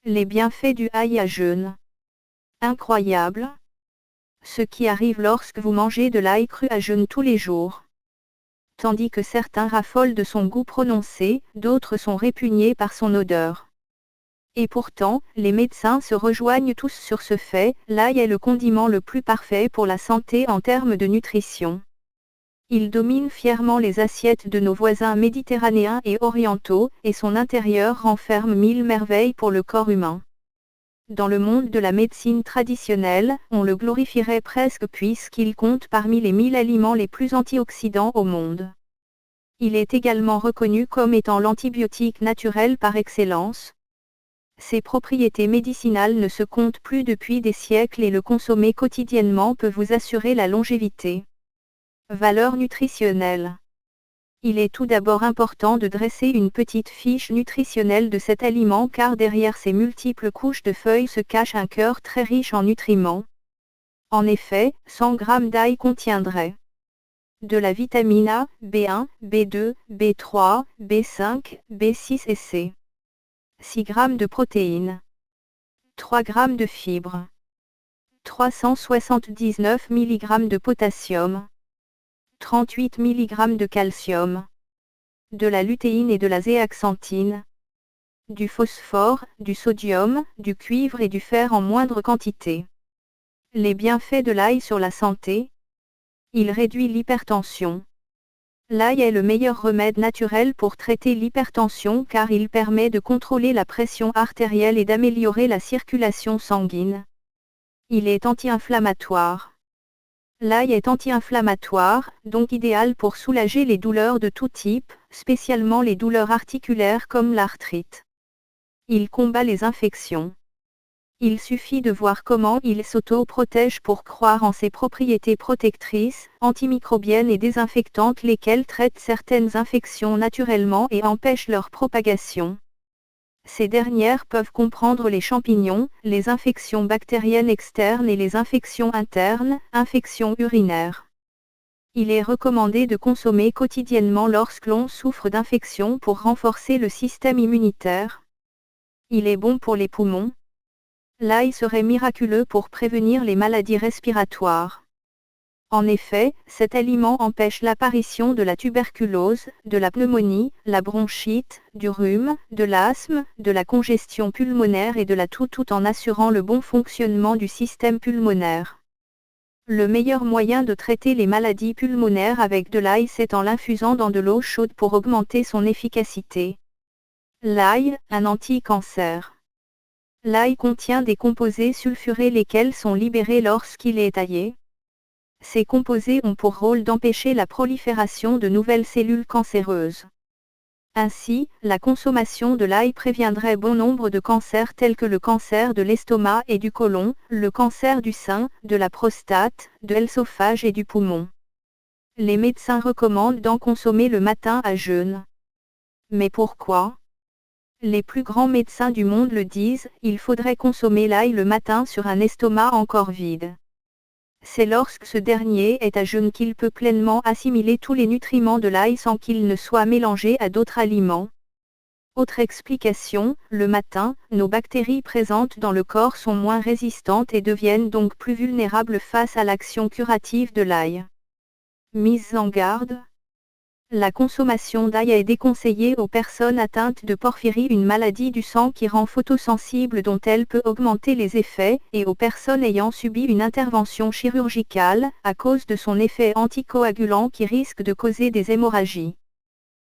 Les bienfaits du ail à jeûne. Incroyable. Ce qui arrive lorsque vous mangez de l'ail cru à jeûne tous les jours. Tandis que certains raffolent de son goût prononcé, d'autres sont répugnés par son odeur. Et pourtant, les médecins se rejoignent tous sur ce fait, l'ail est le condiment le plus parfait pour la santé en termes de nutrition. Il domine fièrement les assiettes de nos voisins méditerranéens et orientaux, et son intérieur renferme 1000 merveilles pour le corps humain. Dans le monde de la médecine traditionnelle, on le glorifierait presque puisqu'il compte parmi les 1000 aliments les plus antioxydants au monde. Il est également reconnu comme étant l'antibiotique naturel par excellence. Ses propriétés médicinales ne se comptent plus depuis des siècles et le consommer quotidiennement peut vous assurer la longévité. Valeurs nutritionnelles. Il est tout d'abord important de dresser une petite fiche nutritionnelle de cet aliment car derrière ces multiples couches de feuilles se cache un cœur très riche en nutriments. En effet, 100 g d'ail contiendrait de la vitamine A, B1, B2, B3, B5, B6 et C. 6 g de protéines. 3 g de fibres. 379 mg de potassium. 38 mg de calcium. De la lutéine et de la zéaxanthine. Du phosphore, du sodium, du cuivre et du fer en moindre quantité. Les bienfaits de l'ail sur la santé. Il réduit l'hypertension. L'ail est le meilleur remède naturel pour traiter l'hypertension car il permet de contrôler la pression artérielle et d'améliorer la circulation sanguine. Il est anti-inflammatoire. L'ail est anti-inflammatoire, donc idéal pour soulager les douleurs de tout type, spécialement les douleurs articulaires comme l'arthrite. Il combat les infections. Il suffit de voir comment il s'auto-protège pour croire en ses propriétés protectrices, antimicrobiennes et désinfectantes lesquelles traitent certaines infections naturellement et empêchent leur propagation. Ces dernières peuvent comprendre les champignons, les infections bactériennes externes et les infections internes, infections urinaires. Il est recommandé de consommer quotidiennement lorsque l'on souffre d'infections pour renforcer le système immunitaire. Il est bon pour les poumons. L'ail serait miraculeux pour prévenir les maladies respiratoires. En effet, cet aliment empêche l'apparition de la tuberculose, de la pneumonie, la bronchite, du rhume, de l'asthme, de la congestion pulmonaire et de la toux tout en assurant le bon fonctionnement du système pulmonaire. Le meilleur moyen de traiter les maladies pulmonaires avec de l'ail c'est en l'infusant dans de l'eau chaude pour augmenter son efficacité. L'ail, un anti-cancer. L'ail contient des composés sulfurés lesquels sont libérés lorsqu'il est taillé. Ces composés ont pour rôle d'empêcher la prolifération de nouvelles cellules cancéreuses. Ainsi, la consommation de l'ail préviendrait bon nombre de cancers tels que le cancer de l'estomac et du côlon, le cancer du sein, de la prostate, de l'œsophage et du poumon. Les médecins recommandent d'en consommer le matin à jeûne. Mais pourquoi ? Les plus grands médecins du monde le disent, il faudrait consommer l'ail le matin sur un estomac encore vide. C'est lorsque ce dernier est à jeûne qu'il peut pleinement assimiler tous les nutriments de l'ail sans qu'il ne soit mélangé à d'autres aliments. Autre explication, le matin, nos bactéries présentes dans le corps sont moins résistantes et deviennent donc plus vulnérables face à l'action curative de l'ail. Mise en garde. La consommation d'ail est déconseillée aux personnes atteintes de porphyrie, une maladie du sang qui rend photosensible dont elle peut augmenter les effets, et aux personnes ayant subi une intervention chirurgicale, à cause de son effet anticoagulant qui risque de causer des hémorragies.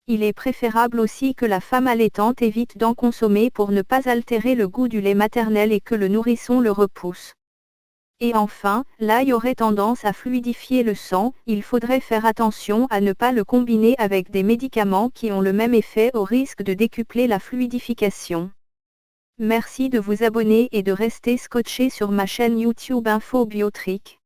Il est préférable aussi que la femme allaitante évite d'en consommer pour ne pas altérer le goût du lait maternel et que le nourrisson le repousse. Et enfin, l'ail aurait tendance à fluidifier le sang, il faudrait faire attention à ne pas le combiner avec des médicaments qui ont le même effet au risque de décupler la fluidification. Merci de vous abonner et de rester scotché sur ma chaîne YouTube Info Biotrick.